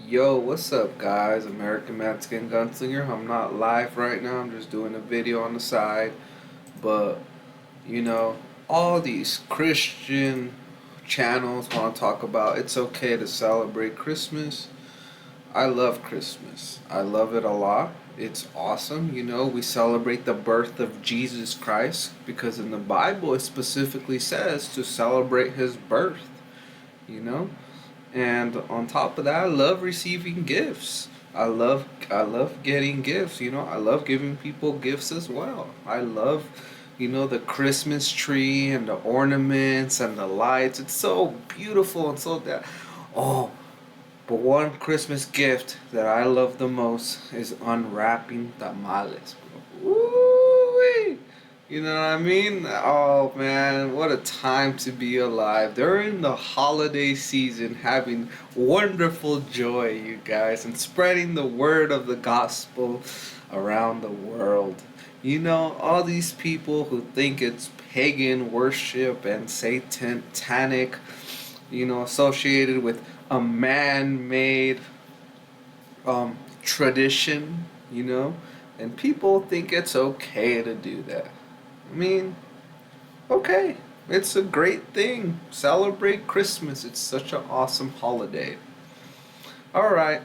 Yo, what's up, guys? American Mexican Gunslinger. I'm not live right now, I'm just doing a video on the side. But, you know, all these Christian channels want to talk about it's okay to celebrate Christmas. I love Christmas. I love it a lot. It's awesome. We celebrate the birth of Jesus Christ because in the Bible it specifically says to celebrate his birth, you know? And on top of that, I love receiving gifts. I love getting gifts, I love giving people gifts as well. I love, the Christmas tree and the ornaments and the lights. It's so beautiful and so that oh, but one Christmas gift that I love the most is unwrapping tamales, bro. Woo! You know what I mean? Oh man, what a time to be alive. During the holiday season, having wonderful joy, you guys, and spreading the word of the gospel around the world. All these people who think it's pagan worship and satanic, associated with a man made tradition, and people think it's okay to do that. I mean, okay, it's a great thing. Celebrate Christmas. It's such an awesome holiday. Alright,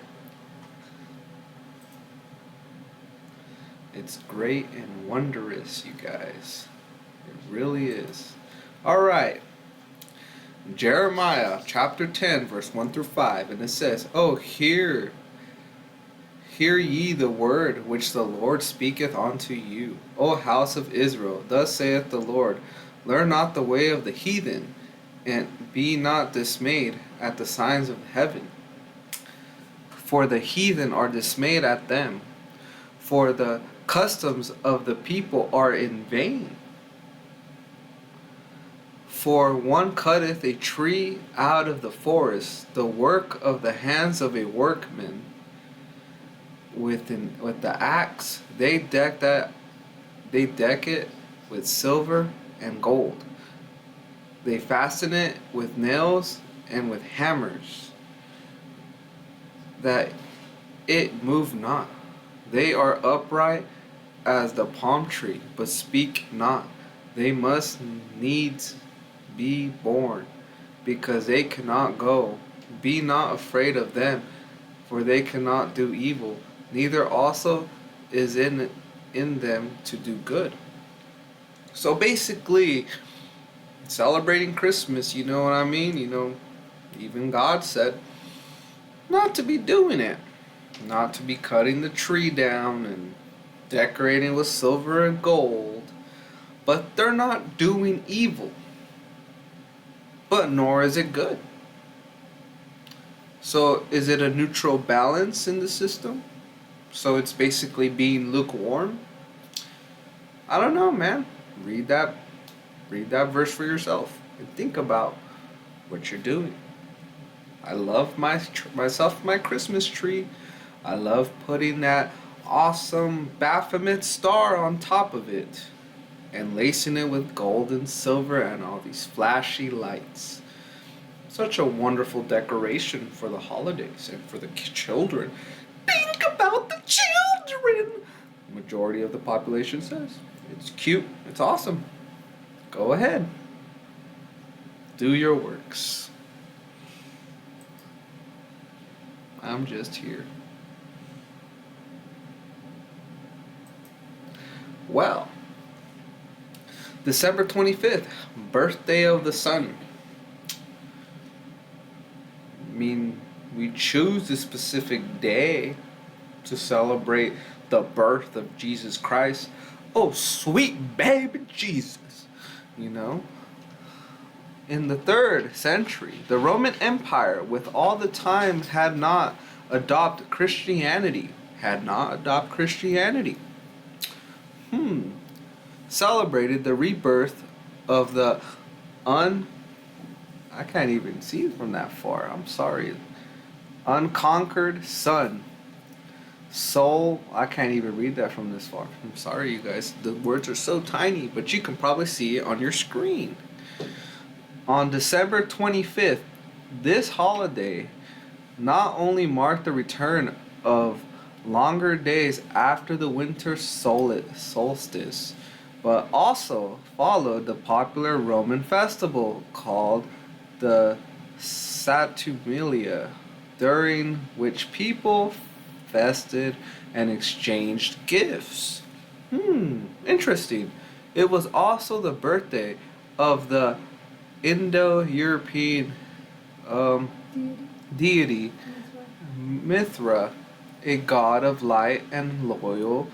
it's great and wondrous, you guys. It really is. Alright, Jeremiah chapter 10, verse 1 through 5, and it says, Oh, hear ye the word which the Lord speaketh unto you, O house of Israel. Thus saith the Lord, Learn not the way of the heathen, and be not dismayed at the signs of heaven. For the heathen are dismayed at them, for the customs of the people are in vain. For one cutteth a tree out of the forest, the work of the hands of a workman. With the axe they deck it with silver and gold. They fasten it with nails and with hammers, that it move not. They are upright as the palm tree, but speak not. They must needs be born, because they cannot go. Be not afraid of them, for they cannot do evil, neither also is in them to do good. So basically, celebrating Christmas, you know what I mean? Even God said not to be doing it, not to be cutting the tree down and decorating with silver and gold. But they're not doing evil, but nor is it good. So is it a neutral balance in the system? So it's basically being lukewarm? I don't know, man. Read that verse for yourself and think about what you're doing. I love myself my Christmas tree. I love putting that awesome Baphomet star on top of it and lacing it with gold and silver and all these flashy lights. Such a wonderful decoration for the holidays and for the children. Think about the children! The majority of the population says. It's cute. It's awesome. Go ahead. Do your works. I'm just here. Well, December 25th, birthday of the sun. I mean, we choose this specific day to celebrate the birth of Jesus Christ. Oh, sweet baby Jesus. In the 3rd century, the Roman Empire, with all the times, had not adopted Christianity. Celebrated the rebirth of the I can't even see from that far. I'm sorry. Unconquered sun. Soul. I can't even read that from this far. I'm sorry, you guys. The words are so tiny, but you can probably see it on your screen. On December 25th, this holiday not only marked the return of longer days after the winter solstice, but also followed the popular Roman festival called the Saturnalia, during which people fested and exchanged gifts. Interesting. It was also the birthday of the Indo-European um, deity Mithra, a god of light and loyal,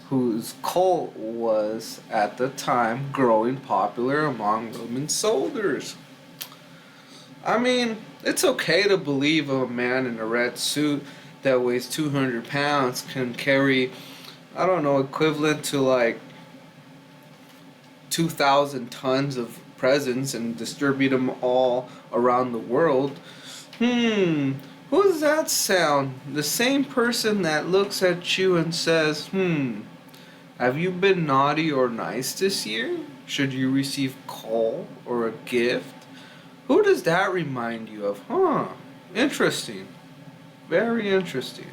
whose cult was at the time growing popular among Roman soldiers. I mean, it's okay to believe a man in a red suit that weighs 200 pounds can carry, I don't know, equivalent to like 2,000 tons of presents and distribute them all around the world. Who does that sound? The same person that looks at you and says, have you been naughty or nice this year? Should you receive coal or a gift? Who does that remind you of? Interesting. Very interesting.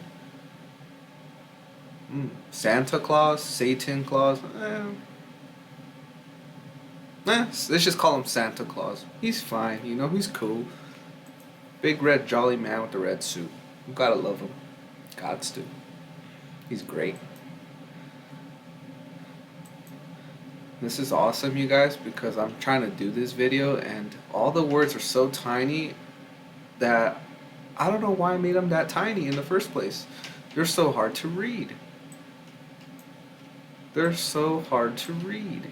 Santa Claus, Satan Claus. Let's just call him Santa Claus. He's fine, he's cool. Big red jolly man with the red suit. You gotta love him. Gots to. He's great. This is awesome, you guys, because I'm trying to do this video and all the words are so tiny that I don't know why I made them that tiny in the first place. They're so hard to read. They're so hard to read.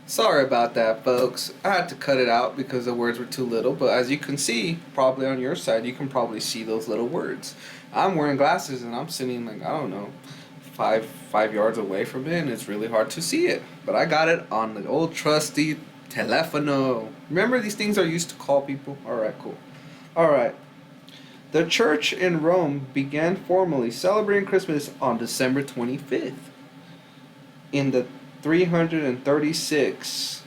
Sorry about that, folks. I had to cut it out because the words were too little, but as you can see, probably on your side, you can probably see those little words. I'm wearing glasses and I'm sitting like, I don't know, five yards away from it, and it's really hard to see it. But I got it on the old trusty telefono. Remember, these things are used to call people? Alright, cool. Alright. The church in Rome began formally celebrating Christmas on December 25th. In the 336.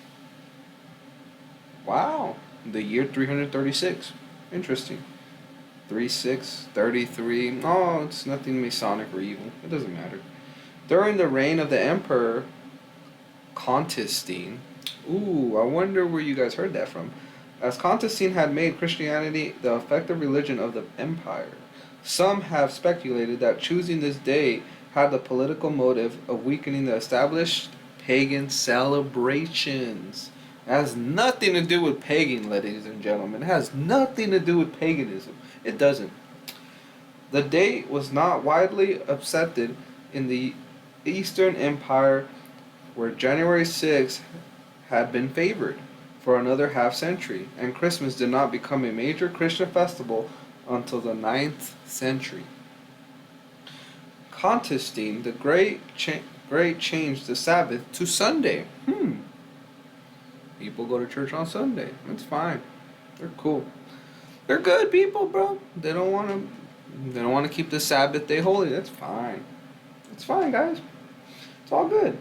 Wow. The year 336. Interesting. 36, 33. Oh, it's nothing Masonic or evil. It doesn't matter. During the reign of the Emperor Constantine. Ooh, I wonder where you guys heard that from. As Constantine had made Christianity the effective religion of the empire, some have speculated that choosing this day had the political motive of weakening the established pagan celebrations. It has nothing to do with pagan, ladies and gentlemen. It has nothing to do with paganism. It doesn't. The date was not widely accepted in the Eastern Empire, where January 6th had been favored for another half century, and Christmas did not become a major Christian festival until the 9th century. Constantine the Great changed the Sabbath to Sunday. People go to church on Sunday. That's fine. They're cool. They're good people, bro. They don't want to keep the Sabbath day holy. That's fine. It's fine, guys. It's all good.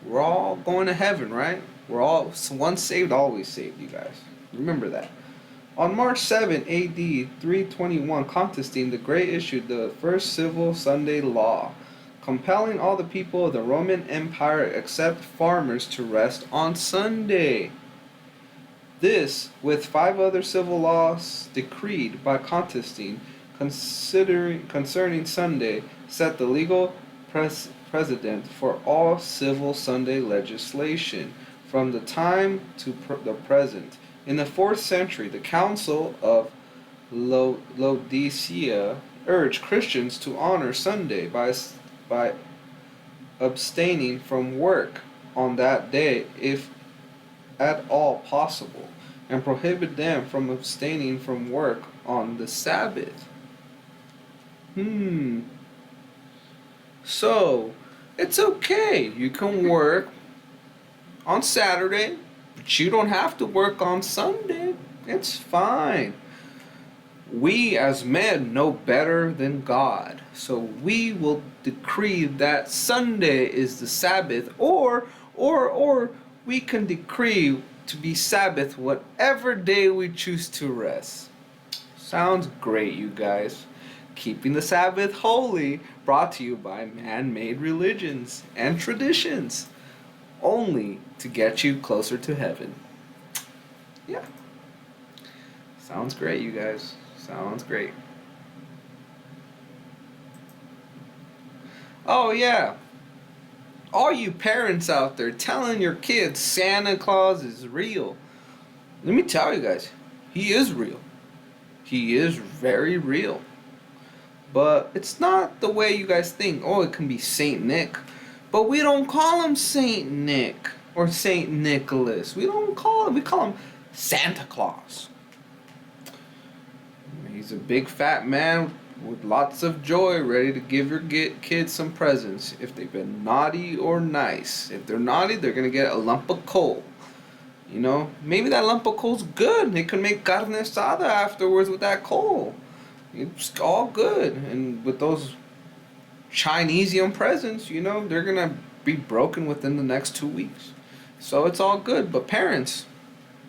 We're all going to heaven, right? We're all once saved, always saved, you guys. Remember that. On March 7, A.D. 321, Constantine the Great issued the first civil Sunday law, compelling all the people of the Roman Empire except farmers to rest on Sunday. This, with 5 other civil laws decreed by Constantine concerning Sunday, set the legal precedent for all civil Sunday legislation from the time to the present. In the 4th century, the Council of Laodicea urged Christians to honor Sunday by abstaining from work on that day if at all possible, and prohibit them from abstaining from work on the Sabbath. So, it's okay. You can work on Saturday, but you don't have to work on Sunday. It's fine. We as men know better than God, so we will decree that Sunday is the Sabbath, or we can decree to be Sabbath whatever day we choose to rest. Sounds great, you guys. Keeping the Sabbath holy, brought to you by man-made religions and traditions, only to get you closer to heaven. Yeah. Sounds great, you guys. Sounds great. Oh, yeah. All you parents out there telling your kids Santa Claus is real. Let me tell you guys, he is real. He is very real. But it's not the way you guys think. Oh, it can be Saint Nick. But we don't call him Saint Nick or Saint Nicholas. We call him Santa Claus. He's a big fat man with lots of joy, ready to give your kids some presents if they've been naughty or nice. If they're naughty, they're going to get a lump of coal. You know, maybe that lump of coal's good. They can make carne asada afterwards with that coal. It's all good. And with those Chinesian presents, you know, they're going to be broken within the next 2 weeks. So it's all good. But parents,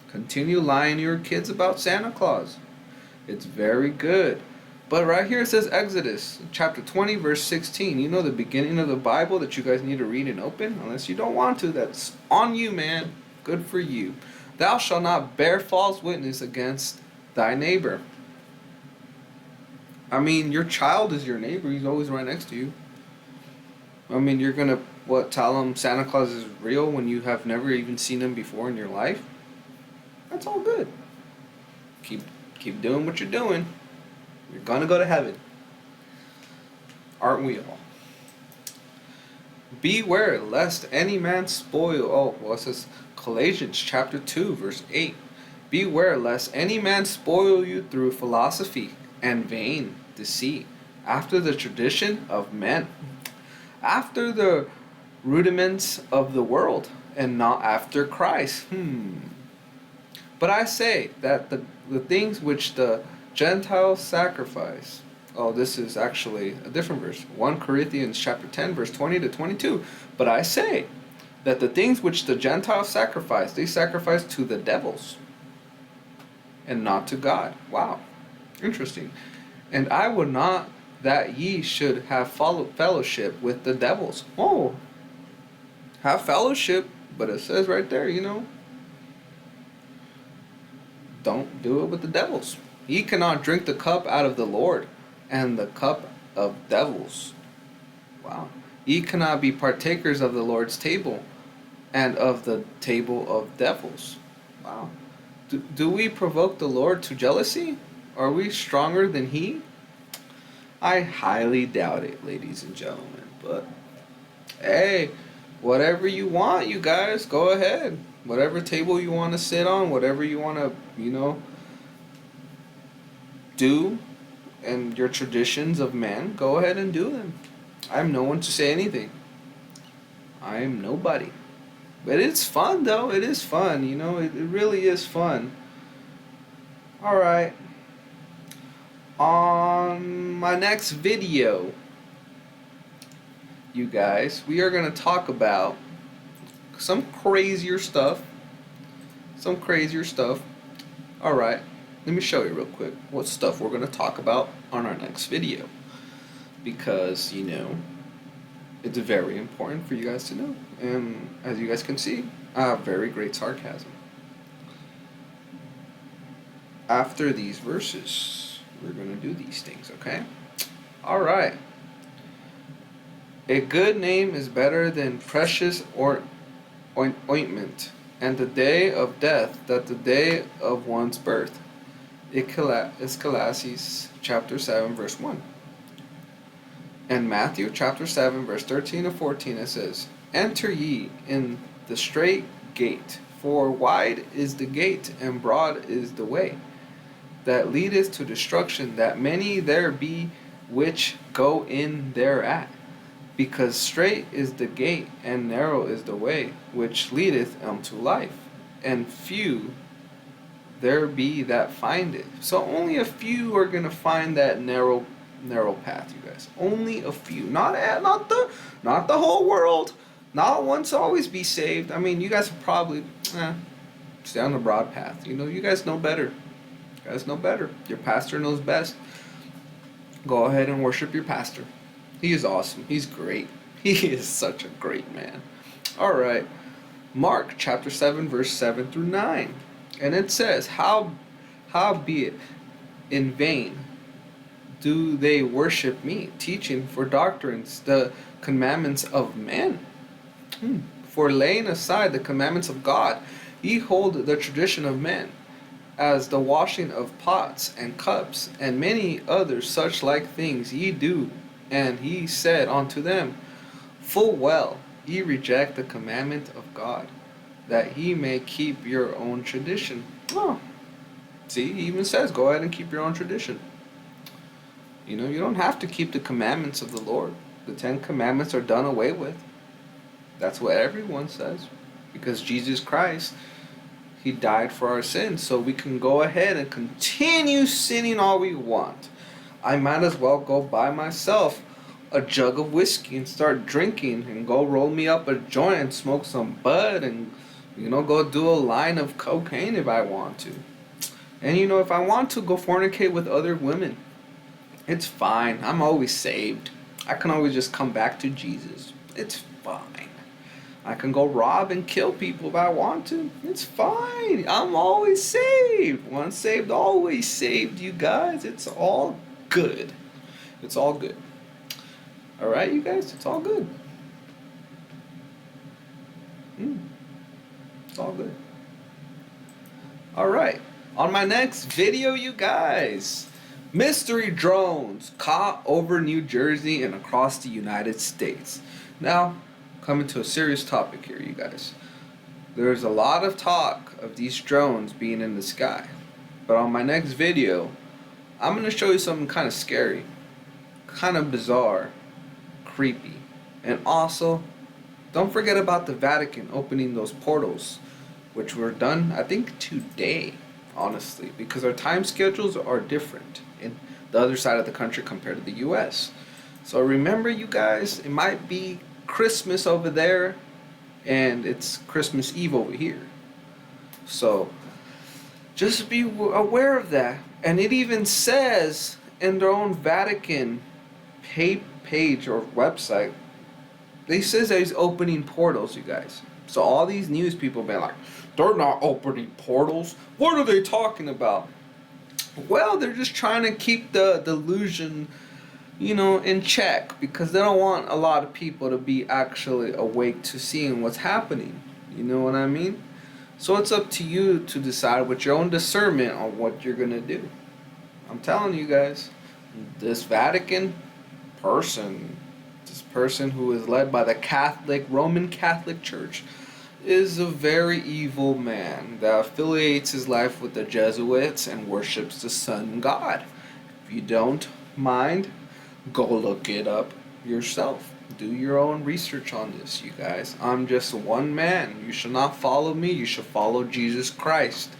continue lying to your kids about Santa Claus. It's very good. But right here it says Exodus chapter 20 verse 16. You know the beginning of the Bible that you guys need to read and open? Unless you don't want to, that's on you, man. Good for you. Thou shalt not bear false witness against thy neighbor. I mean, your child is your neighbor. He's always right next to you. I mean, you're going to, tell him Santa Claus is real when you have never even seen him before in your life? That's all good. Keep doing what you're doing. You're going to go to heaven. Aren't we all? Beware lest any man spoil. It says Colossians chapter 2 verse 8. Beware lest any man spoil you through philosophy and vain deceit, after the tradition of men, after the rudiments of the world, and not after Christ. But I say that the things which the Gentiles sacrifice. This is actually a different verse. 1 Corinthians chapter 10 verse 20 to 22. But I say that the things which the Gentiles sacrifice, they sacrifice to the devils and not to God. Wow. Interesting. And I would not that ye should have fellowship with the devils. Have fellowship, but it says right there, don't do it with the devils. Ye cannot drink the cup out of the Lord and the cup of devils. Wow. Ye cannot be partakers of the Lord's table and of the table of devils. Wow. Do we provoke the Lord to jealousy? Are we stronger than He? I highly doubt it, ladies and gentlemen. But, hey, whatever you want, you guys, go ahead. Whatever table you want to sit on, whatever you want to, do, and your traditions of man, go ahead and do them. I'm no one to say anything. I am nobody. But it's fun, though. It is fun, it really is fun. Alright. On my next video, you guys, we are going to talk about some crazier stuff. Alright, let me show you real quick what stuff we're going to talk about on our next video. Because, it's very important for you guys to know. And as you guys can see, I have very great sarcasm. After these verses, we're going to do these things, okay? Alright. A good name is better than precious ointment, and the day of death than the day of one's birth. Ecclesiastes chapter 7 verse 1. And Matthew chapter 7 verse 13 to 14 it says, Enter ye in the strait gate, for wide is the gate, and broad is the way that leadeth to destruction, that many there be which go in thereat. Because strait is the gate, and narrow is the way which leadeth unto life, and few there be that find it. So only a few are gonna find that narrow path, you guys. Only a few, not the whole world. Not one to always be saved. I mean, you guys are probably Stay on the broad path. You guys know better. You guys know better. Your pastor knows best. Go ahead and worship your pastor. He is awesome. He's great. He is such a great man. All right. Mark chapter 7 verse 7 through 9. And it says, how be it in vain do they worship me, teaching for doctrines the commandments of men? For laying aside the commandments of God, ye hold the tradition of men, as the washing of pots and cups, and many other such like things ye do. And he said unto them, full well, ye reject the commandment of God, that ye may keep your own tradition. Oh, see, he even says, go ahead and keep your own tradition. You don't have to keep the commandments of the Lord. The 10 commandments are done away with. That's what everyone says. Because Jesus Christ, he died for our sins, so we can go ahead and continue sinning all we want. I might as well go buy myself a jug of whiskey and start drinking, and go roll me up a joint and smoke some bud, and go do a line of cocaine if I want to. And if I want to, go fornicate with other women. It's fine. I'm always saved. I can always just come back to Jesus. It's fine. I can go rob and kill people if I want to. It's fine. I'm always saved. Once saved, always saved, you guys. It's all good. It's all good. All right, you guys? It's all good. It's all good. All right. On my next video, you guys, mystery drones caught over New Jersey and across the United States. Now, coming to a serious topic here, you guys. There's a lot of talk of these drones being in the sky. But on my next video, I'm going to show you something kind of scary, kind of bizarre, creepy. And also, don't forget about the Vatican opening those portals, which were done, I think, today, honestly, because our time schedules are different in the other side of the country compared to the US. So remember, you guys, it might be Christmas over there and it's Christmas Eve over here. So just be aware of that. And it even says in their own Vatican page or website, they says that he's opening portals, you guys. So all these news people been like, they're not opening portals. What are they talking about? Well, they're just trying to keep the delusion, in check, because they don't want a lot of people to be actually awake to seeing what's happening. You know what I mean? So it's up to you to decide with your own discernment on what you're going to do. I'm telling you guys, this Vatican person, this person who is led by the Roman Catholic Church, is a very evil man that affiliates his life with the Jesuits and worships the sun god. If you don't mind, go look it up yourself. Do your own research on this, you guys. I'm just one man. You should not follow me. You should follow Jesus Christ.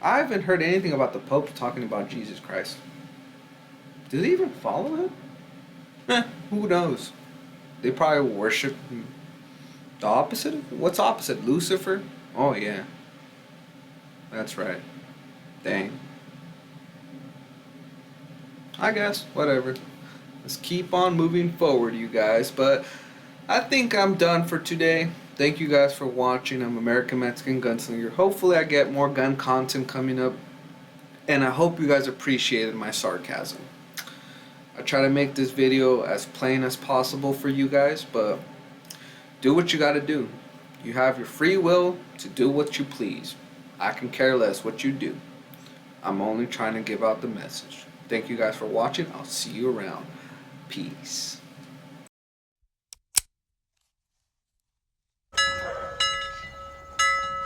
I haven't heard anything about the Pope talking about Jesus Christ. Do they even follow him? Who knows? They probably worship the opposite? What's opposite? Lucifer? Oh, yeah. That's right. Dang. I guess. Whatever. Let's keep on moving forward, you guys. But I think I'm done for today. Thank you guys for watching. I'm American Mexican Gunslinger. Hopefully I get more gun content coming up. And I hope you guys appreciated my sarcasm. I try to make this video as plain as possible for you guys, but do what you gotta do. You have your free will to do what you please. I can care less what you do. I'm only trying to give out the message. Thank you guys for watching. I'll see you around. Peace.